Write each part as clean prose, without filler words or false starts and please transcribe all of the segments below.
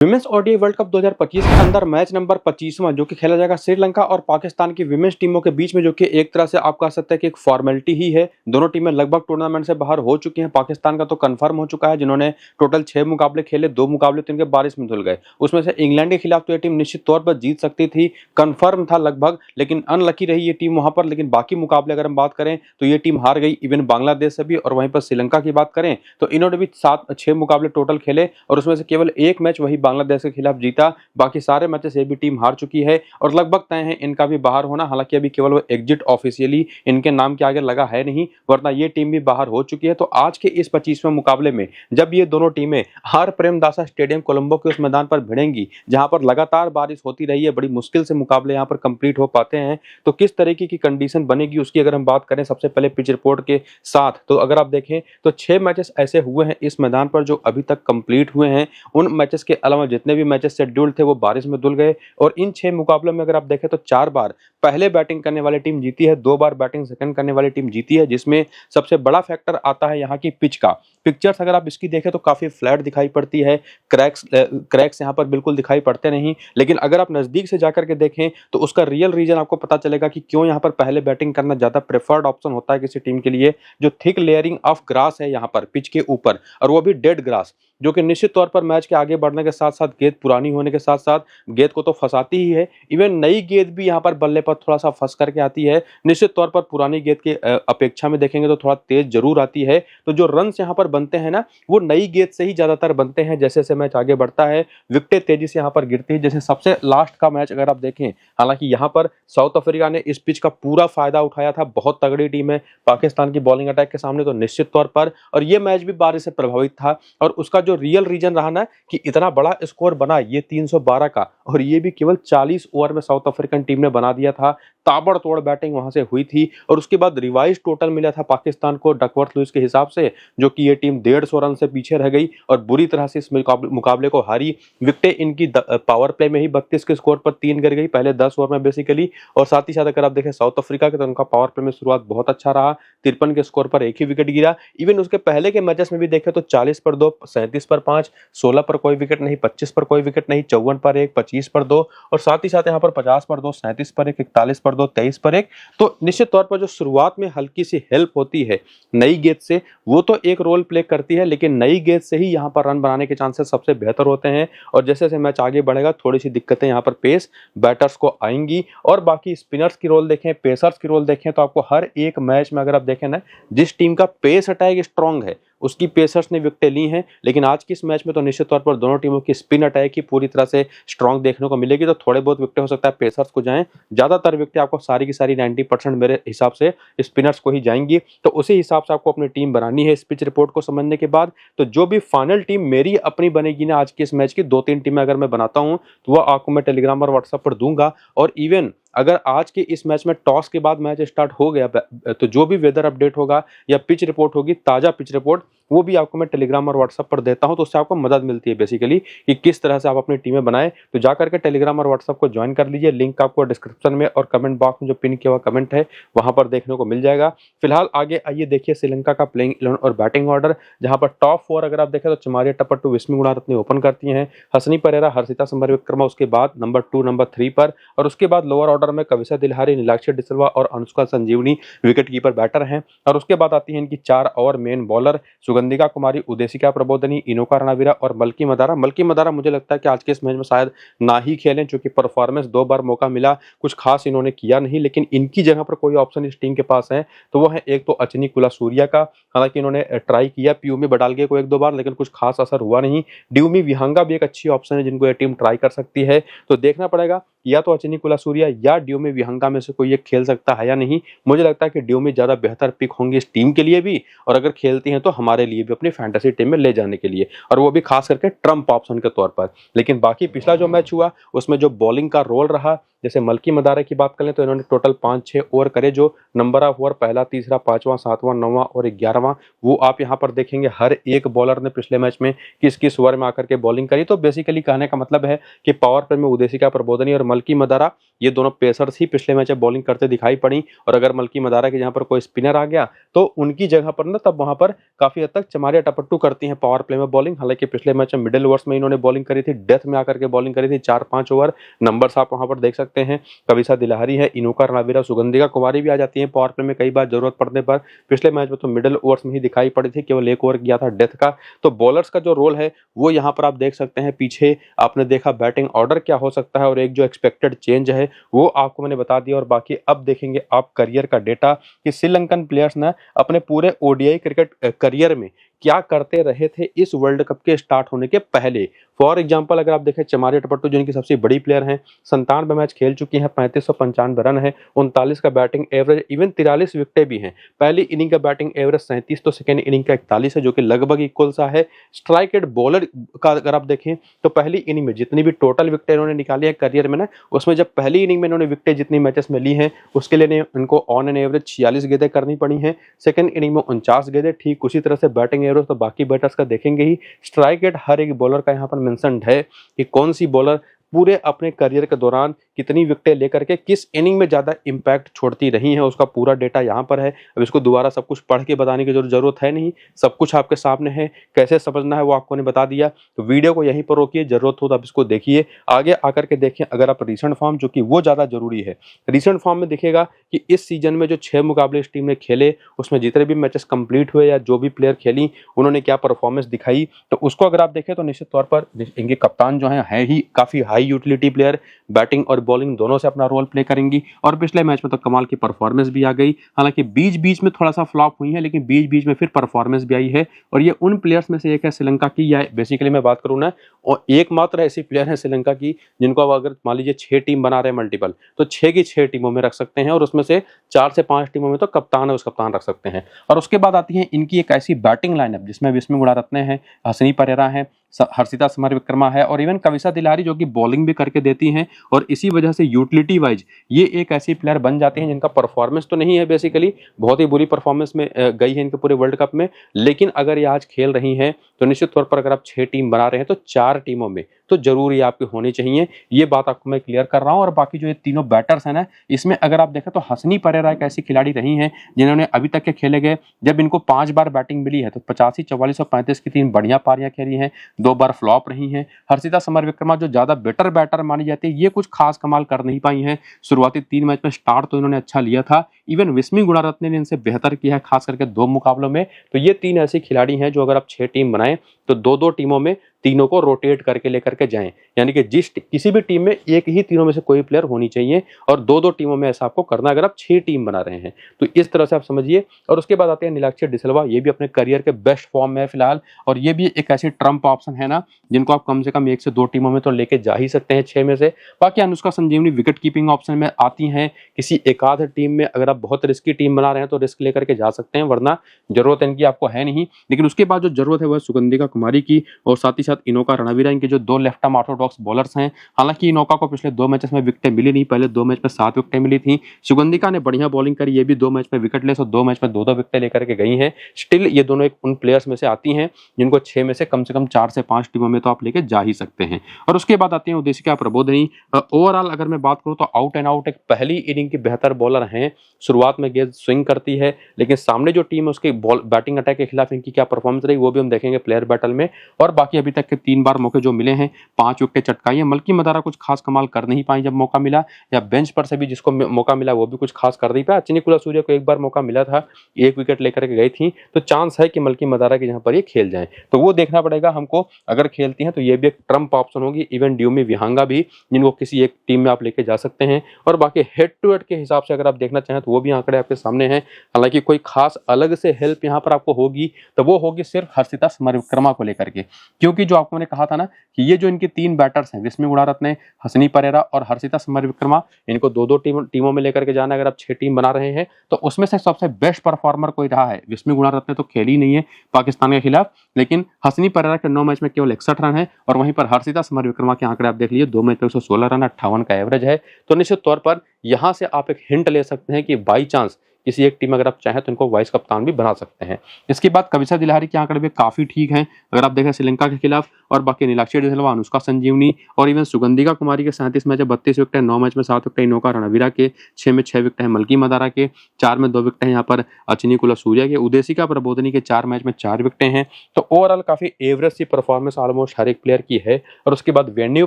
Women's ODI world cup 2025 के अंदर match number 25वां जो कि खेला जाएगा श्रीलंका और पाकिस्तान की विमेंस टीमों के बीच में, जो कि एक तरह से आप कह सकते हैं कि एक फॉर्मेलिटी ही है। दोनों टीमें लगभग टूर्नामेंट से बाहर हो चुकी हैं। पाकिस्तान का तो कंफर्म हो चुका है, जिन्होंने टोटल 6 मुकाबले खेले, 2 मुकाबले तो इनके बारिश में धुल गए। उसमें से इंग्लैंड के खिलाफ तो ये टीम निश्चित तौर पर जीत सकती थी, कंफर्म था लगभग, लेकिन अनलकी रही ये टीम वहां पर। लेकिन बाकी मुकाबले अगर हम बात करें तो ये टीम हार गई, इवन बांग्लादेश से भी। और वहीं पर श्रीलंका की बात करें तो इन्होंने भी 6 मुकाबले टोटल खेले और उसमें से केवल एक मैच वही बांग्लादेश के खिलाफ जीता। बाकी सारे मैचेस ये भी टीम हार चुकी है और लगभग तय है इनका भी बाहर होना। हालांकि अभी केवल वो एग्जिट ऑफिशियली इनके नाम के आगे लगा है नहीं, वरना ये टीम भी बाहर हो चुकी है। तो आज के इस 25वें मुकाबले में जब ये दोनों टीमें आर प्रेमदासा स्टेडियम कोलंबो के उस मैदान पर भिड़ेंगी जहां पर लगातार बारिश होती रही है, बड़ी मुश्किल से मुकाबले यहां पर कंप्लीट हो पाते हैं, तो किस तरीके की कंडीशन बनेगी उसकी अगर हम बात करें सबसे पहले पिच रिपोर्ट के साथ, तो अगर आप देखें तो 6 मैचेस ऐसे हुए हैं इस मैदान पर जो अभी तक कंप्लीट हुए हैं। उन मैचेस के अलावा जितने भी मैचेस शेड्यूल्ड थे वो बारिश में धुल गए। और इन 6 मुकाबलों में अगर आप देखें तो 4 बार पहले बैटिंग करने वाली टीम जीती है, 2 बार बैटिंग सेकंड करने वाली टीम जीती है, जिसमें सबसे बड़ा फैक्टर आता है यहाँ की पिच का। पिक्चर्स अगर आप इसकी देखें तो काफी फ्लैट दिखाई पड़ती है, क्रैक्स यहाँ पर बिल्कुल दिखाई पड़ते नहीं। लेकिन अगर आप नजदीक से जाकर के देखें तो उसका रियल रीजन आपको पता चलेगा कि क्यों यहाँ पर पहले बैटिंग करना ज्यादा प्रेफर्ड ऑप्शन होता है किसी टीम के लिए। जो थिक लेयरिंग ऑफ ग्रास है यहाँ पर पिच के ऊपर, और वो भी डेड ग्रास, जो कि निश्चित तौर पर मैच के आगे बढ़ने के साथ साथ गेंद पुरानी होने के साथ साथ गेंद को तो फंसाती ही है। इवन नई गेंद भी यहाँ पर बल्ले पर थोड़ा सा फंस करके आती है। निश्चित तौर पर पुरानी गेंद के अपेक्षा में देखेंगे तो थोड़ा तेज जरूर आती है। तो जो रन्स यहाँ पर बनते हैं ना, वो नई गेंद से ही ज्यादातर बनते हैं। जैसे जैसे मैच आगे बढ़ता है विकेटें तेजी से यहाँ पर गिरती है। जैसे सबसे लास्ट का मैच अगर आप देखें, हालांकि यहाँ पर साउथ अफ्रीका ने इस पिच का पूरा फायदा उठाया था। बहुत तगड़ी टीम है पाकिस्तान की बॉलिंग अटैक के सामने, तो निश्चित तौर पर, और ये मैच भी बारिश से प्रभावित था। और उसका जो रियल रीजन रहा ना कि इतना बड़ा स्कोर बना ये 312 का, और ये भी केवल 40 ओवर में साउथ अफ्रीकन टीम ने बना दिया था। ताबड़तोड़ बैटिंग वहां से हुई थी और उसके बाद रिवाइज टोटल मिला था पाकिस्तान को डकवर्थ लुईस के हिसाब से, जो कि ये टीम 150 रन से पीछे रह गई और बुरी तरह से इस मुकाबले को हारी। विकेटें इनकी पावर प्ले में ही 32 के स्कोर पर 3 गिर गई पहले 10 ओवर में बेसिकली। और साथ ही साथ अगर आप देखें साउथ अफ्रीका के, तो उनका पावर प्ले में शुरुआत बहुत अच्छा रहा, 53 के स्कोर पर एक ही विकेट गिरा। इवन उसके पहले के मैचेस में भी देखें तो 40 पर 2, 37 पर 5, 16 पर कोई विकेट नहीं, 25 पर कोई विकेट नहीं, 54 पर 1, 25 पर 2, और साथ ही साथ यहाँ पर 50 पर 2, 37 पर 1, 41 पर 2, 23 पर 1। तो निश्चित तौर पर जो शुरुआत में हल्की सी हेल्प होती है नई गेंद से, वो तो एक रोल प्ले करती है, लेकिन नई गेंद से ही यहाँ पर रन बनाने के चांसेस सबसे बेहतर होते हैं। और जैसे जैसे मैच आगे बढ़ेगा थोड़ी सी दिक्कतें यहाँ पर पेस बैटर्स को आएंगी। और बाकी स्पिनर्स की रोल देखें, पेसर्स की रोल देखें, तो आपको हर एक मैच में अगर आप देखें ना, जिस टीम का पेस अटैक स्ट्रांग है उसकी पेसर्स ने विकेटें ली हैं। लेकिन आज की इस मैच में तो निश्चित तौर पर दोनों टीमों की स्पिन अटैक ही पूरी तरह से स्ट्रांग देखने को मिलेगी। तो थोड़े बहुत विकेटें हो सकता है पेसर्स को जाएं, ज्यादातर विकेटें आपको सारी की सारी 90% मेरे हिसाब से स्पिनर्स को ही जाएंगी। तो उसी हिसाब से आपको अपनी टीम बनानी है इस पिच रिपोर्ट को समझने के बाद। तो जो भी फाइनल टीम मेरी अपनी बनेगी ना आज की इस मैच की, 2-3 टीमें अगर मैं बनाता हूं तो वह आपको मैं टेलीग्राम और व्हाट्सएप पर दूंगा। और इवन अगर आज के इस मैच में टॉस के बाद मैच स्टार्ट हो गया तो जो भी वेदर अपडेट होगा या पिच रिपोर्ट होगी, ताजा पिच रिपोर्ट, वो भी आपको मैं टेलीग्राम और व्हाट्सएप पर देता हूं। तो उससे आपको मदद मिलती है बेसिकली कि किस तरह से आप अपनी टीमें बनाएं। तो जाकर के टेलीग्राम और व्हाट्सएप को ज्वाइन कर लीजिए, लिंक आपको डिस्क्रिप्शन में और कमेंट बॉक्स में जो पिन किया हुआ कमेंट है वहां पर देखने को मिल जाएगा। फिलहाल आगे आइए देखिए श्रीलंका का प्लेइंग 11 और बैटिंग ऑर्डर, जहां पर टॉप 4 अगर आप देखें तो चमारिया टपट्टू विस्मी गुणारत्ने ओपन करती हैं, हसनी परेरा, हर्षिता संबर विक्रमा उसके बाद नंबर 2 नंबर 3 पर, और उसके बाद लोअर ऑर्डर में कविसा दिलहारी, नीलाक्षी डिसिल्वा और अनुष्का संजीवनी विकेट कीपर बैटर हैं। और उसके बाद आती है इनकी 4 और मेन बॉलर, सुगंधिका कुमारी, उदेशिका प्रबोधनी, इनोका रणवीरा और मलकी मदारा। मलकी मदारा मुझे लगता है कि आज के इस मैच में शायद ना ही खेलें, क्योंकि परफॉर्मेंस 2 बार मौका मिला, कुछ खास इन्होंने किया नहीं। लेकिन इनकी जगह पर कोई ऑप्शन इस टीम के पास है तो वो है एक तो अचनी कुलासूरिया का। हालांकि इन्होंने ट्राई किया प्यूमी बडालगे को 1-2 बार, लेकिन कुछ खास असर हुआ नहीं। ड्यूमी विहंगा भी एक अच्छी ऑप्शन है जिनको ये टीम ट्राई कर सकती है। तो देखना पड़ेगा या तो अचनी कुलासूरिया या ड्यूमी विहंगा में से कोई एक खेल सकता है या नहीं। मुझे लगता है कि ड्यूमी ज्यादा बेहतर पिक होंगी इस टीम के लिए भी, और अगर खेलती हैं तो हमारे लिए भी अपनी फैंटेसी टीम में ले जाने के लिए, और वो भी खास करके ट्रम्प ऑप्शन के तौर पर। लेकिन बाकी पिछला जो मैच हुआ उसमें जो बॉलिंग का रोल रहा, जैसे मलकी मदारा की बात करें तो इन्होंने टोटल 5-6 ओवर करे, जो नंबर ऑफ ओवर पहला, तीसरा, 5वां, 7वां, 9वां और 11वां, वो आप यहाँ पर देखेंगे हर एक बॉलर ने पिछले मैच में किस किस ओवर में आकर के बॉलिंग करी। तो बेसिकली कहने का मतलब है कि पावर प्ले में उदेशिका प्रबोधनी और मलकी मदारा ये दोनों पेसर्स ही पिछले मैच में बॉलिंग करते दिखाई पड़ी और अगर मलकी मदारा के जहां पर कोई स्पिनर आ गया तो उनकी जगह पर ना तब वहां पर काफी हद तक चमारिया टपट्टू करती हैं पावर प्ले में बॉलिंग। हालांकि पिछले मैच में मिडिल ओवर्स में इन्होंने बॉलिंग करी थी, डेथ में आकर के बॉलिंग करी थी 4-5 ओवर। नंबर्स आप वहां पर देख सकते हैं, कविसा दिलाहरी है, इनोका रणवीरा, सुगंधिका कुमारी भी आ जाती है पावर प्ले में कई बार जरूरत पड़ने पर। पिछले मैच में तो मिडिल ओवर्स में ही दिखाई पड़ी थी, केवल 1 ओवर किया था डेथ का। तो बॉलर्स का जो रोल है वो यहाँ पर आप देख सकते हैं। पीछे आपने देखा बैटिंग ऑर्डर क्या हो सकता है और एक जो एक्सपेक्टेड चेंज है वो आपको मैंने बता दिया। और बाकी अब देखेंगे आप करियर का डेटा कि श्रीलंकन प्लेयर्स ने अपने पूरे ओडीआई क्रिकेट करियर में क्या करते रहे थे इस वर्ल्ड कप के स्टार्ट होने के पहले। फॉर एग्जांपल अगर आप देखें चमारिया टपट्टू जो इनकी सबसे बड़ी प्लेयर हैं, 97 मैच खेल चुकी हैं, 3595 रन है, 39 का बैटिंग एवरेज, इवन 43 विकेटें भी हैं। पहली इनिंग का बैटिंग एवरेज 37 तो सेकेंड इनिंग का 41 है जो कि लगभग इक्वल सा है। स्ट्राइक रेट बॉलर का अगर आप देखें तो पहली इनिंग में जितनी भी टोटल विकेटें इन्होंने निकाली है करियर में ना, उसमें जब पहली इनिंग में इन्होंने विकेटें जितनी मैचेस में ली हैं उसके लिए इनको ऑन एन एवरेज 46 गेंदें करनी पड़ी हैं। सेकेंड इनिंग में 49 गेंदें, ठीक उसी तरह से बैटिंग एवरेज तो बाकी बैटर्स का देखेंगे ही। स्ट्राइक रेट हर एक बॉलर का यहाँ पर मेंशन्ड है कि कौन सी बॉलर पूरे अपने करियर के दौरान कितनी विकेटें लेकर के किस इनिंग में ज्यादा इंपैक्ट छोड़ती रही हैं, उसका पूरा डेटा यहाँ पर है। अब इसको दोबारा सब कुछ पढ़ के बताने की जरूरत है नहीं, सब कुछ आपके सामने है, कैसे समझना है वो आपको ने बता दिया। तो वीडियो को यहीं पर रोकिए, जरूरत हो तो आप इसको देखिए, आगे आकर के देखें। अगर आप रिसेंट फॉर्म जो कि वो ज्यादा जरूरी है, रिसेंट फॉर्म में दिखेगा कि इस सीजन में जो 6 मुकाबले इस टीम ने खेले उसमें जितने भी मैचेस कंप्लीट हुए या जो भी प्लेयर खेली उन्होंने क्या परफॉर्मेंस दिखाई, तो उसको अगर आप देखें तो निश्चित तौर पर इनके कप्तान जो है ही काफी हाई यूटिलिटी प्लेयर, बैटिंग और बॉलिंग दोनों से अपना रोल प्ले करेंगी। और पिछले मैच में तो कमाल की परफॉर्मेंस भी आ गई, हालांकि बीच बीच में थोड़ा सा फ्लॉप हुई है लेकिन बीच बीच में फिर परफॉर्मेंस भी आई है। और ये उन प्लेयर्स में से एक है श्रीलंका की, या बेसिकली मैं बात करूं ना, और एकमात्र ऐसी प्लेयर है श्रीलंका की जिनको अब अगर मान लीजिए 6 टीम बना रहे हैं मल्टीपल, तो 6 की 6 टीमों में रख सकते हैं और उसमें से 4 से 5 टीमों में तो कप्तान है उस कप्तान रख सकते हैं। और उसके बाद आती है इनकी एक ऐसी बैटिंग लाइनअप जिसमें विस्मय गुणारत्ने हैं, हसनी परेरा है, हर्षिता समरविक्रमा है और इवन कविसा दिलारी जो कि बॉलिंग भी करके देती हैं। और इसी वजह से यूटिलिटी वाइज ये एक ऐसी प्लेयर बन जाती हैं जिनका परफॉर्मेंस तो नहीं है, बेसिकली बहुत ही बुरी परफॉर्मेंस में गई है इनके पूरे वर्ल्ड कप में, लेकिन अगर ये आज खेल रही हैं तो निश्चित तौर पर अगर आप 6 टीम बना रहे हैं तो 4 टीमों में तो जरूर ये आपकी होनी चाहिए। ये बात आपको मैं क्लियर कर रहा हूं। और बाकी जो ये तीनों बैटर्स हैं ना, इसमें अगर आप देखें तो हसनी परेरा एक ऐसी खिलाड़ी रही हैं जिन्होंने अभी तक के खेले गए जब इनको 5 बार बैटिंग मिली है तो 85, 44 और 35 की 3 बढ़िया पारियां खेली हैं, 2 बार फ्लॉप रही हैं। हर्षिता समरविक्रमा जो ज्यादा बेटर बैटर मानी जाती है, ये कुछ खास कमाल कर नहीं पाई हैं। शुरुआती 3 मैच में स्टार्ट तो इन्होंने अच्छा लिया था, इवन विस्मी गुणारत्ने ने इनसे बेहतर किया है खास करके 2 मुकाबलों में। तो ये 3 ऐसी खिलाड़ी हैं जो अगर आप 6 टीम बनाएं तो 2-2 टीमों में तीनों को रोटेट करके लेकर के जाएं, यानी कि किसी भी टीम में एक ही तीनों में से कोई प्लेयर होनी चाहिए और 2-2 टीमों में ऐसा आपको करना अगर आप 6 टीम बना रहे हैं तो इस तरह से आप समझिए। और उसके बाद आते हैं नीलाक्षी डिसिल्वा, ये भी अपने करियर के बेस्ट फॉर्म में है फिलहाल और ये भी एक ऐसी ट्रम्प ऑप्शन है ना जिनको आप कम से कम 1 से 2 टीमों में तो लेके जा ही सकते हैं 6 में से। बाकी अनुष्का संजीवनी विकेट कीपिंग ऑप्शन में आती हैं, किसी एक आध टीम में अगर आप बहुत रिस्की टीम बना रहे हैं तो रिस्क लेकर के जा सकते हैं, वरना जरूरत इनकी आपको है नहीं। लेकिन उसके बाद जो जरूरत है वह सुगंधिका कुमारी की और साथ ही साथ इनोका रणवीरा, इनके जो 2 लेफ्ट आर्म ऑर्थोडॉक्स बॉलर्स हैं। हालांकि इनोका को पिछले 2 मैचेस में विकेटें मिली नहीं, पहले 2 मैच में 7 विकेटें मिली थी। सुगंधिका ने बढ़िया बॉलिंग करी, ये भी 2 मैच में विकेट लेस और 2 मैच में 2-2 विकेटें लेकर के गई हैं। स्टिल ये दोनों एक उन प्लेयर्स में से आती हैं जिनको 6 में से कम 4 से 5 टीमों में तो आप लेके जा ही सकते हैं। और उसके बाद आते हैं उद्देशिका प्रबोधिनी। ओवरऑल अगर मैं बात करूं तो आउट एंड आउट एक पहली इनिंग की बेहतर बॉलर हैं। शुरुआत में गेंद स्विंग करती है लेकिन सामने जो टीम है उसके बैटिंग अटैक के खिलाफ इनकी क्या परफॉर्मेंस रही वो भी हम देखेंगे प्लेयर बैटल में। और बाकी अभी तक के 3 बार मौके जो मिले हैं 5 विकेट चटकाई है। मलकी मदारा कुछ खास कमाल कर नहीं पाई जब मौका मिला, या बेंच पर से भी जिसको मौका मिला वो भी कुछ खास कर नहीं पाया। चिनी कुलासूर्य को एक बार मौका मिला था, 1 विकेट लेकर के गई थी, तो चांस है कि मलकी मदारा के जहां पर ये खेल जाए तो वो देखना पड़ेगा हमको। अगर खेलती हैं तो ये भी एक ट्रम्प ऑप्शन होगी, इवन ड्यूमी विहांगा भी, जिनको किसी एक टीम में आप लेके जा सकते हैं। और बाकी हेड टू हेड के हिसाब से अगर आप देखना चाहें तो वो भी आंकड़े आपके सामने हैं। हालांकि कोई खास अलग से हेल्प यहाँ पर आपको होगी तो वो होगी सिर्फ हर्षिता समरविक्रमा को लेकर के, क्योंकि जो आपको मैंने कहा था ना कि ये जो इनके 3 बैटर्स हैं विस्मी गुणारत्ने, हसनी परेरा और हर्षिता समरविक्रमा, इनको 2-2 टीमों में लेकर के जाना। अगर आप 6 टीम बना रहे हैं तो उसमें से सबसे बेस्ट परफॉर्मर कोई रहा है, विस्मी गुणारत्ने तो खेली नहीं है पाकिस्तान के खिलाफ, लेकिन हसनी परेरा के 9 मैच में केवल 61 रन है और वहीं पर हर्षिता समरविक्रमा के आंकड़े आप देख लीजिए, 2 मैच में 116 रन, 58 का एवरेज है। तो निश्चित तौर पर यहां से आप एक हिंट ले सकते हैं कि बाई चांस किसी एक टीम अगर आप चाहें तो इनको वाइस कप्तान भी बना सकते हैं। इसके बाद कविसा दिलारी के आंकड़े भी काफी ठीक हैं अगर आप देखें श्रीलंका के खिलाफ, और बाकी नीलाक्षी डिसिल्वा, अनुष्का संजीवनी और इवन सुगंधिका कुमारी के 37 मैच 32 विकेट है, 9 मैच में 7 विकेट, इनोका रणवीरा के 6 में 6 विकेट है, मलकी मदारा के 4 में 2 विकेट है, यहाँ पर अचिनी कुला सूर्या के, उदेशिका प्रबोधनी के 4 मैच में 4 विकेट हैं। तो ओवरऑल काफी एवरेज सी परफॉर्मेंस ऑलमोस्ट हर एक प्लेयर की है। और उसके बाद वेन्यू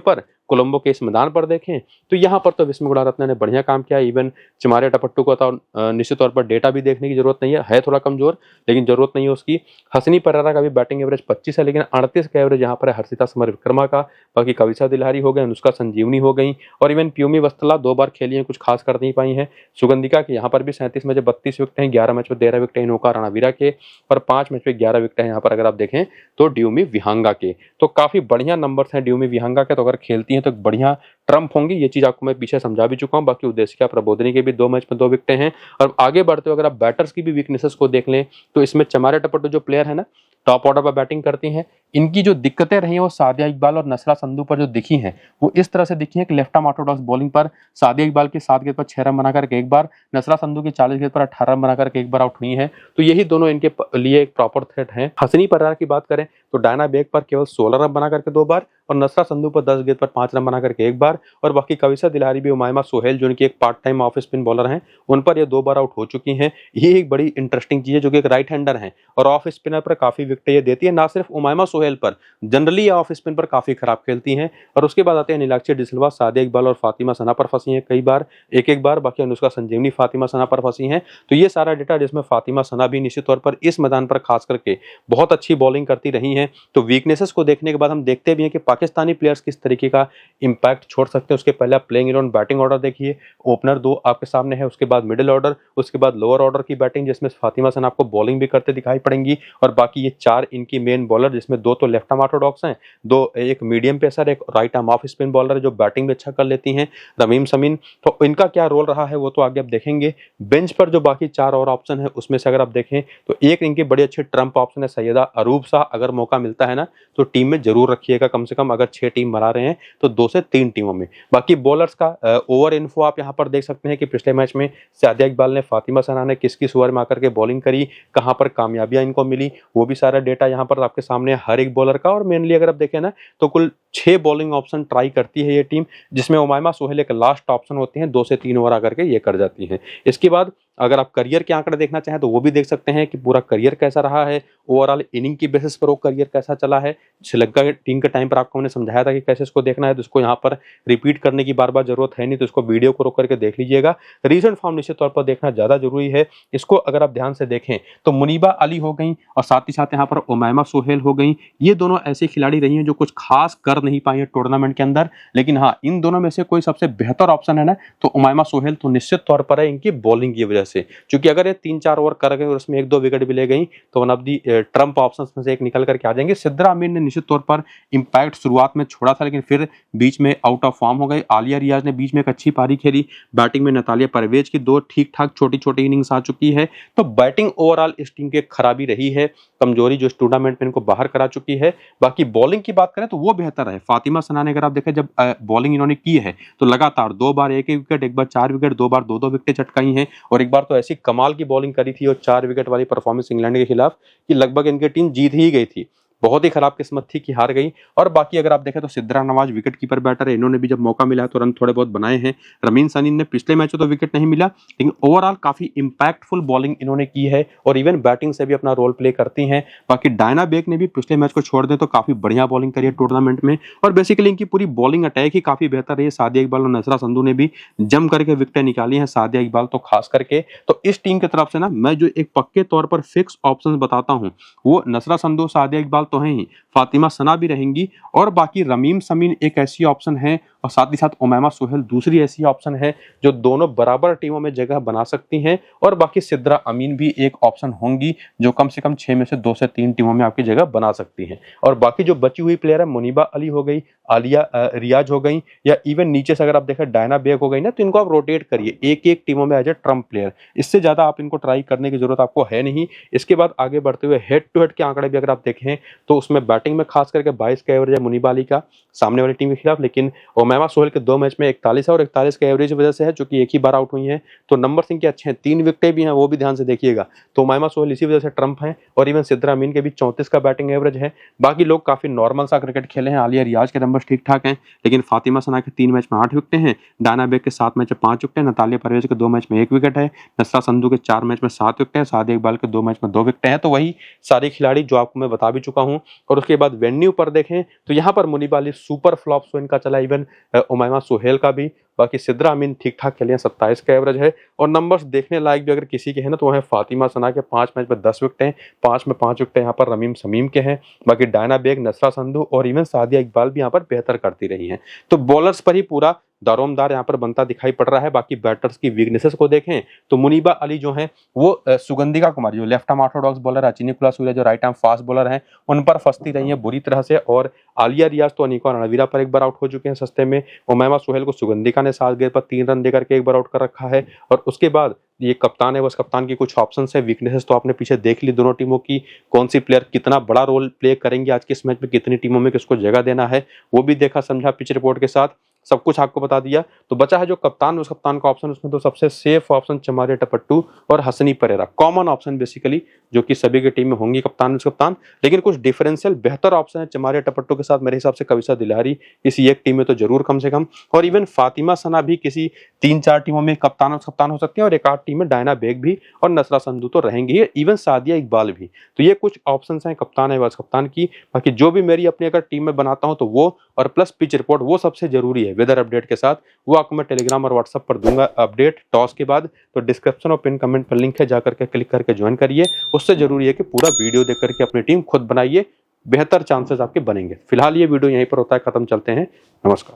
पर कोलंबो के इस मैदान पर देखें तो यहाँ पर तो विस्मय गुणारत्ने ने बढ़िया काम किया। इवन चिमारे टपट्टू को तो निश्चित तौर पर डेटा भी देखने की जरूरत नहीं है थोड़ा कमजोर, लेकिन जरूरत नहीं है उसकी। हसनी परेरा का भी बैटिंग एवरेज 25 है, लेकिन 38 का एवरेज यहाँ पर है हर्षिता समर विक्रमा का। बाकी कविसा दिलारी हो गए, अनुष्का संजीवनी हो गई, और इवन प्यूमी वस्तला 2 बार खेली है, कुछ खास कर नहीं पाई है। सुगंधिका के यहाँ पर भी 37 में 32 विकेट हैं, 11 मैच में 13 विकेट है इनोका रणवीरा के, और 5 मैच में 11 विकेट है यहाँ पर अगर आप देखें तो ड्यूमी विहंगा के। तो काफी बढ़िया नंबर्स हैं ड्यूमी विहंगा के, तो अगर खेलती हैं तो बढ़िया ट्रम्प होंगी, ये चीज आपको मैं पीछे समझा भी चुका हूं। बाकी उदेशिका प्रबोधनी के भी 2 मैच में 2 विकेटें हैं। और आगे बढ़ते हुए अगर आप बैटर्स की भी वीकनेसेस को देख लें तो इसमें चमारे टपट्टू जो प्लेयर है ना, टॉप ऑर्डर पर बैटिंग करती हैं, इनकी जो दिक्कतें रही हैं वो सादिया इकबाल और नसरा संधू पर जो दिखी हैं वो इस तरह से दिखी है कि लेफ्ट आर्म ऑर्थोडॉक्स बॉलिंग पर सादिया इकबाल की 7 गेंद पर 6 रन बनाकर के एक बार, नसरा संधू की 40 गेंद पर 18 रन बनाकर के एक बार आउट हुई हैं। तो यही दोनों इनके लिए एक प्रॉपर थ्रेट हैं। हसनी परेरा की बात करें तो डायना बेग पर केवल 16 रन बना करके 2 बार, और नसरा संधू पर 10 गेंद पर 5 रन बना करके एक बार, और बाकी कविसा दिलारी भी, उमायमा सोहेल जो उनकी एक part time off spin bowler हैं, उन पर ये 2 बार आउट हो चुकी हैं। ये एक बड़ी इंटरेस्टिंग चीज है, जो कि एक राइट हैंडर हैं और ऑफ स्पिनर पर काफी विकेट ये देती है। ना सिर्फ उमायमा सोहेल पर, जनरली ऑफ स्पिन पर काफी खराब खेलती हैं। और उसके बाद आते हैं नीलाक्षी डिसिल्वा, सादिया इकबाल और फातिमा सना पर फंसी हैं कई बार, एक बार। बाकी अनुष्का संजीवनी, फातिमा सना पर फंसी हैं। तो ये सारा डेटा जिसमें फातिमा सना भी निश्चित तौर पर इस मैदान पर खास करके बहुत अच्छी बॉलिंग करती रही हैं। तो वीकनेसेस को देखने के बाद हम देखते भी हैं कि पाकिस्तानी प्लेयर्स किस तरीके का इंपैक्ट छोड़ सकते हैं। उसके पहले आप प्लेइंग इलेवन बैटिंग ऑर्डर देखिए, ओपनर 2 आपके सामने है, उसके बाद मिडिल ऑर्डर, उसके बाद लोअर ऑर्डर की बैटिंग जिसमें फातिमा सना आपको बॉलिंग भी करते दिखाई पड़ेंगी, और बाकी ये 4 इनकी मेन बॉलर जिसमें 2 तो लेफ्ट आर्म ऑर्थोडॉक्स हैं, 2 एक मीडियम पेसर, एक right arm off spin bowler जो बैटिंग भी अच्छा कर लेती हैं, रमीम समीन। तो इनका क्या रोल रहा है वो तो आगे आप देखेंगे। बेंच पर जो बाकी 4 और ऑप्शन है उसमें से अगर आप देखें तो एक इनके बड़े अच्छे ट्रम्प ऑप्शन है सैयदा अरूब शाह। अगर मौका मिलता है ना तो टीम में जरूर रखिएगा, कम से कम अगर 6 टीम बना रहे हैं तो 2 से 3 टीमों में। बाकी बॉलर्स का ओवर इन्फो आप यहां पर देख सकते हैं कि पिछले मैच में सादिया इकबाल ने, फातिमा सना ने किस किस ओवर में आकर के बॉलिंग करी, कहां पर कामयाबियां इनको मिली, वो भी सारा डेटा यहां पर आपके सामने हर एक बॉलर का। और मेनली अगर आप देखें ना तो कुल 6 बॉलिंग ऑप्शन ट्राई करती है ये टीम, जिसमें उमायमा सोहेल एक लास्ट ऑप्शन होती हैं, 2 से 3 ओवर आकर के ये कर जाती हैं। इसके बाद अगर आप करियर के आंकड़े देखना चाहें तो वो भी देख सकते हैं कि पूरा करियर कैसा रहा है, ओवरऑल इनिंग की बेसिस पर वो करियर कैसा चला है। श्रीलंका टीम के टाइम पर आपको मैंने समझाया था कि कैसे इसको देखना है, तो इसको यहाँ पर रिपीट करने की बार बार जरूरत है नहीं, तो इसको वीडियो को रोक करके देख लीजिएगा। रीसेंट फॉर्म निश्चित तौर पर देखना ज्यादा जरूरी है। इसको अगर आप ध्यान से देखें तो मुनीबा अली हो गई और साथ ही साथ यहाँ पर उमायमा सोहेल हो गई। ये दोनों ऐसी खिलाड़ी रही हैं जो कुछ खास कर नहीं पाई है टूर्नामेंट के अंदर, लेकिन हाँ इन दोनों में से कोई सबसे बेहतर ऑप्शन है ना तो उमायमा सोहेल तो निश्चित तौर पर है इनकी बॉलिंग की वजह से। क्योंकि अगर ये 3-4 ओवर कर गए और उसमें 1-2 विकेट भी ले गई तो one of the Trump options में से एक निकल करके आ जाएंगे। सिद्रा अमीन ने निश्चित तौर पर इंपैक्ट शुरुआत में छोड़ा था, लेकिन फिर बीच में आउट ऑफ फॉर्म हो गए। आलिया रियाज ने बीच में एक अच्छी पारी खेली। बैटिंग में नतालिया परवेज की 2 ठीक ठाक छोटी छोटी इनिंग्स आ चुकी है। तो बैटिंग ओवरऑल इस टीम की खराबी रही है, कमजोरी जो इस टूर्नामेंट में इनको बाहर करा चुकी है। बाकी बॉलिंग की बात करें तो वो बेहतर है। फातिमा सना ने अगर आप देखें जब बॉलिंग इन्होंने की है तो लगातार 2 बार 1-1 विकेट, एक बार 4 विकेट, 2 बार 2-2 विकेट चटकाई हैं, और एक बार तो ऐसी कमाल की बॉलिंग करी थी और 4 विकेट वाली परफॉर्मेंस इंग्लैंड के खिलाफ कि लगभग इनकी टीम जीत ही गई थी। बहुत ही खराब किस्मत थी कि हार गई। और बाकी अगर आप देखें तो Sidra Nawaz wicket keeper batter है, इन्होंने भी जब मौका मिला तो रन थोड़े बहुत बनाए हैं। रमीन सनी ने पिछले मैच में तो विकेट नहीं मिला, लेकिन ओवरऑल काफी इंपैक्टफुल बॉलिंग इन्होंने की है और इवन बैटिंग से भी अपना रोल प्ले करती हैं। बाकी डायना बेग ने भी पिछले मैच को छोड़ दें तो काफी बढ़िया बॉलिंग करी है टूर्नामेंट में, और बेसिकली इनकी पूरी बॉलिंग अटैक ही काफी बेहतर रही है। सादिया इकबाल और नसरा संधू ने भी जम करके विकेटें निकाली हैं, सादिया इकबाल तो खास करके। तो इस टीम की तरफ से ना मैं जो एक पक्के तौर पर फिक्स ऑप्शन बताता हूँ वो नसरा संधू, सादिया इकबाल तो हैं ही, फातिमा सना भी रहेंगी, और बाकी रमीम समीन एक ऐसी ऑप्शन है, और साथ ही साथ उमायमा सोहेल दूसरी ऐसी ऑप्शन है जो दोनों बराबर टीमों में जगह बना सकती हैं। और बाकी सिद्रा अमीन भी एक ऑप्शन होंगी जो कम से कम 6 में से 2 से 3 टीमों में आपकी जगह बना सकती हैं। और बाकी जो बची हुई प्लेयर है, मुनीबा अली हो गई, आलिया रियाज हो गई, या इवन नीचे से अगर आप देखें डायना बेग हो गई ना, तो इनको आप रोटेट करिए एक एक टीमों में एज ए ट्रम्प प्लेयर। इससे ज्यादा आप इनको ट्राई करने की जरूरत आपको है नहीं। इसके बाद आगे बढ़ते हुए हेड टू हेड के आंकड़े भी अगर आप देखें तो उसमें बैटिंग में खास करके 22 का एवरेज है मुनीब अली का सामने वाली टीम के खिलाफ, लेकिन उमैमा सोहेल के 2 मैच में 41 है और 41 का एवरेज वजह से है, जो कि एक ही बार आउट हुई है। तो नंबर इनके अच्छे हैं, 3 विकेटें भी हैं, वो भी ध्यान से देखिएगा। तो उमैमा सोहेल इसी वजह से ट्रम्प हैं और इवन सिद्दर अमीन के भी 34 का बैटिंग एवरेज है। बाकी लोग काफी नॉर्मल सा क्रिकेट खेले हैं। आलिया रियाज के नंबर ठीक ठाक हैं, लेकिन फातिमा सना के 3 मैच में 8 विकेटें हैं, डायना बेग के 7 मैच में 5 विकेट, नतालिया परवेज के 2 मैच में 1 विकेट है, नसरा संधू के 4 मैच में 7 विकेट है, सादिया इकबाल के 2 मैच में 2 विकेट हैं। तो वही सारे खिलाड़ी जो आपको मैं बता भी चुका हूं। और उसके बाद वेन्यू पर देखें तो यहाँ पर Muneeba Ali super flop show इनका चला, इवन उमैमा सोहेल का भी। बाकी सिद्दर अमीन ठीक ठाक खेले हैं, 27 का एवरेज है। और नंबर्स देखने लायक भी अगर किसी के हैं ना तो वो है फातिमा सना के 5 मैच में 10 विकेट हैं, 5 में 5 विकेट यहाँ पर रमीम शमीम के हैं। बाकी डायना बेग, नसरा संधू और इवन सादिया इकबाल भी यहाँ पर बेहतर करती रही हैं। तो बॉलर्स पर ही पूरा दारोमदार यहाँ पर बनता दिखाई पड़ रहा है। बाकी बैटर्स की वीकनेसेस को देखें तो मुनीबा अली जो है वो सुगंधिका कुमारी जो लेफ्ट आर्म ऑर्थोडॉक्स बॉलर, अचिनी कुला सूर्या जो राइट आर्म फास्ट बॉलर हैं, उन पर फंसती रही है बुरी तरह से। और आलिया रियाज तो अनिका रणवीरा पर एक बार आउट हो चुके हैं सस्ते में। उमैमा सोहेल को सुगंधिका ने 7 गेंद पर 3 रन देकर के एक बार आउट कर रखा है। और उसके बाद ये कप्तान है, बस कप्तान की कुछ ऑप्शंस है। वीकनेसेस तो आपने पीछे देख ली दोनों टीमों की, कौन सी प्लेयर कितना बड़ा रोल प्ले करेंगे आज के इस मैच में, कितनी टीमों में किसको जगह देना है, वो भी देखा समझा पिच रिपोर्ट के साथ, सब कुछ आपको बता दिया। तो बचा है जो कप्तान, उस कप्तान का ऑप्शन, उसमें तो सबसे सेफ ऑप्शन चमारिया टपट्टू और Hasini Perera, common option basically, जो कि सभी की टीम में होंगी कप्तान कप्तान। लेकिन कुछ डिफरेंशियल बेहतर ऑप्शन है चमारिया टपट्टू के साथ मेरे हिसाब से कविसा दिलारी किसी एक टीम में तो जरूर कम से कम, और इवन फातिमा सना भी किसी 3-4 टीमों में कप्तान हो सकती है, और एक आध टीम में डायना बेग भी और नसरा संधू तो रहेंगी ही, इवन सादिया इकबाल भी। तो ये कुछ ऑप्शन हैं कप्तान है वाइस कप्तान की। बाकी जो भी मेरी अपनी अगर टीम में बनाता हूं तो वो, और प्लस पिच रिपोर्ट, वो सबसे जरूरी है वेदर अपडेट के साथ, वो आपको मैं टेलीग्राम और व्हाट्सएप पर दूंगा अपडेट टॉस के बाद। तो डिस्क्रिप्शन और पिन कमेंट पर लिंक है, जाकर के क्लिक करके ज्वाइन करिए। उससे जरूरी है कि पूरा वीडियो देख करके अपनी टीम खुद बनाइए, बेहतर चांसेस आपके बनेंगे। फिलहाल ये वीडियो यहीं पर होता है खत्म, चलते हैं, नमस्कार।